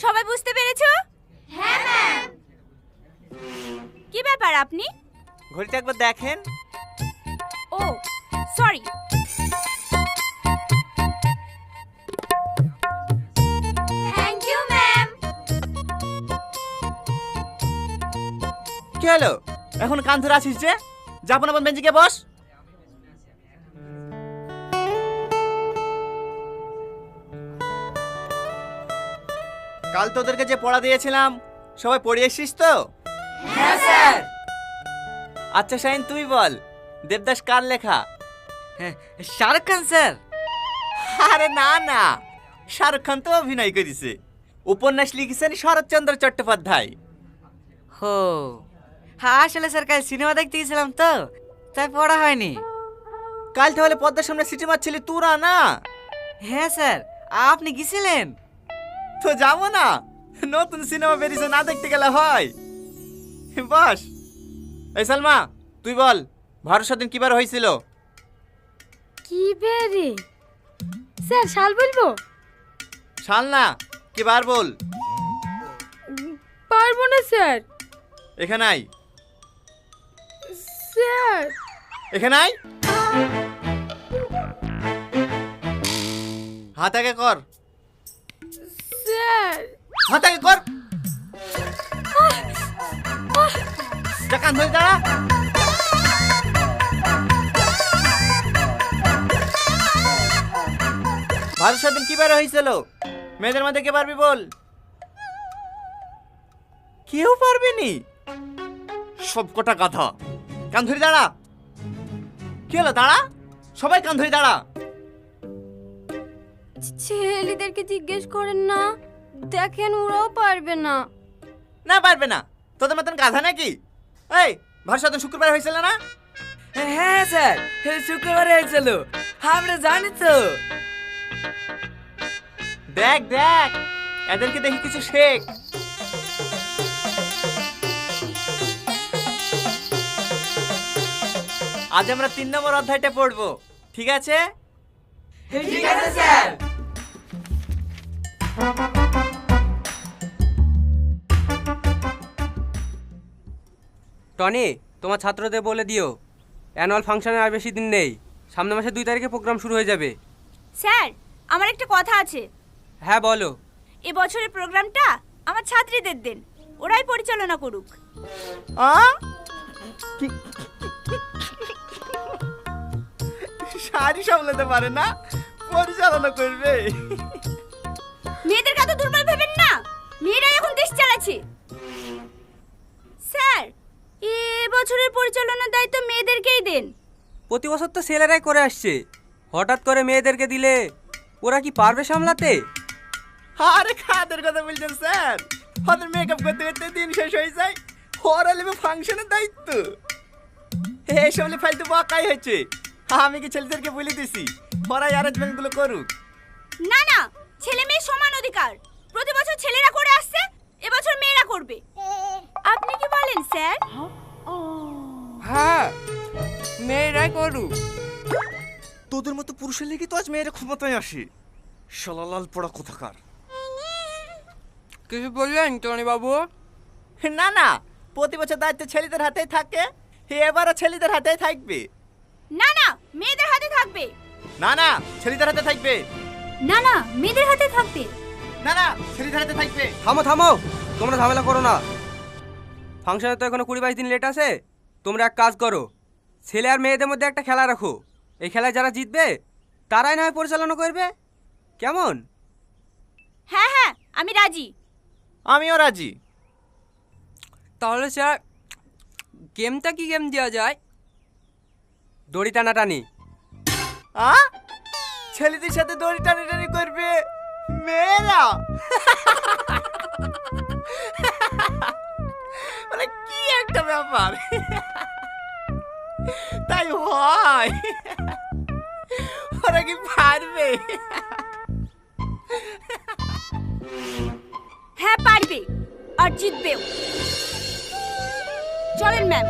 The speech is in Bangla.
সবাই বুঝতে পেরেছো? হ্যাঁ ম্যাম। কি ব্যাপার আপনি? ঘড়িটা একবার দেখেন। Oh sorry. Thank you ma'am. কি হলো? এখন কান ধরে আছিস যে? যাবো না বেঞ্চে গিয়ে বস। কাল তোদেরকে যে পড়া দিয়েছিলাম সবাই পড়ে এসেছিস তো? হ্যাঁ স্যার। আচ্ছা শাহিন তুই বল, দেবদাস কার লেখা? শাহরুখ খান স্যার। আরে না না, শাহরুখ খান তো অভিনয় করেছে। উপন্যাস লিখেছেন শরৎচন্দ্র চট্টোপাধ্যায়। হো, হ্যাঁ আসলে স্যার কাল সিনেমা দেখতে গেছিলাম তো, তাই পড়া হয়নি। কাল তাহলে পদ্মার সামনে সিটি মারছিলি তোরা না? হ্যাঁ স্যার, আপনি গেছিলেন? তো যাবো না, নতুন সিনেমা বেরিয়েছে, না দেখতে গেলে হয়? বস। এই সালমা তুই বল, ভারত স্বাধীন কিবার হয়েছিল? কি বেরে স্যার, শাল বলবো? সাল না, কিবার বল। পারবো না স্যার। এখানে আই, স্যার এখানে আই। হাত আগে কর, স্যার। হাত আগে কর। যা, কান ধরে দাঁড়া। ভারত স্বাধীন কিবার হয়েছিল? মেয়েদের মধ্যে কে পারবি বল? কেউ পারবে নি? সব কটা কথা। কান ধরে দাঁড়া। কি হলো, দাঁড়া। সবাই কান ধরে দাঁড়া। ছেলেদেরকে জিজ্ঞেস করেন না, দেখেন ওরাও পারবে না। না পারবে না? তোদের মতন গাধা নাকি? এই, ভারত স্বাধীন শুক্রবার হয়েছিল না? হ্যাঁ স্যার, শুক্রবারে হয়েছিল, আমরা জানি তো। দেখ দেখ, এদেরকে দেখি কিছু শেখ। আজ আমরা 3 নম্বর অধ্যায়টা পড়বো, ঠিক আছে? ঠিক আছে স্যার। টনি, তোমার ছাত্রদের বলে দিও অ্যানুয়াল ফাংশনের আর বেশি দিন নেই। সামনের মাসে 2 তারিখে প্রোগ্রাম শুরু হয়ে যাবে। স্যার, আমার একটা কথা আছে। হ্যাঁ বলো। এবছরের প্রোগ্রামটা আমার ছাত্রীদের দেন, ওরাই পরিচালনা করুক। শাড়ি সামলাতে পারে না, পরিচালনা করবে? মেয়েদের কত দুর্বল ভেবেন না, মেয়েরাই এখন দেশ চালাচ্ছে। স্যার, এবছরের পরিচালনার দায়িত্ব মেয়েদেরকেই দেন। প্রতি বছর তো ছেলেরাই করে আসছে, হঠাৎ করে মেয়েদেরকে দিলে ওরা কি পারবে সামলাতে? আরে কাদের কথা বলছেন স্যার? ওদের মেকআপ করতে করতে দিন শেষ হয়ে যায়, ওরা নেবে ফাংশনের দায়িত্ব। এইসব ফালতু বকাই হচ্ছে। আমি কি ছেলেদেরকে বলে দিছি ওরাই অ্যারেঞ্জমেন্ট গুলো করুক? না না, ছেলে মেয়ে সমান অধিকার। প্রতি বছর ছেলেরা করে আসছে, এবছর মেয়েরা করবে। আপনি কি বলেন স্যার? হ্যাঁ, মেয়েরাই করুক। তোদের মতো পুরুষের লেগে তো আজ মেয়েরা ক্ষমতায় আসে। শালালাল পড়া কোথাকার। কিছু বললেন টনি বাবু? না না, প্রতি বছর দায়িত্ব ছেলেদের হাতেই থাকে, এবারও ছেলেদের হাতেই থাকবে। না না, মেয়েদের হাতে থাকবে। না না, ছেলেদের হাতে থাকবে। না না, মেয়েদের হাতে থাকবে। না না, ছেলেদের হাতে থাকবে। থামো থামো, তোমরা ঝামেলা করো না। ফাংশনে তো এখনো 20-22 দিন লেট আছে। তোমরা এক কাজ করো, ছেলে আর মেয়েদের মধ্যে একটা খেলা রাখো। এই খেলায় যারা জিতবে তারাই না হয় পরিচালনা করবে, কেমন? হ্যাঁ হ্যাঁ, আমি রাজি। আমিও রাজি। তাহলে স্যার, গেমটা কি গেম দেওয়া যায়? দড়ি টানাটানি। ছেলেদের সাথে দড়ি টানাটানি করবে মেয়েরা? মানে কি একটা ব্যাপার। তাই হয়? ওরা কি পারবে? হ্যাঁ পারবে, আর জিতবেও। চলেন ম্যাম।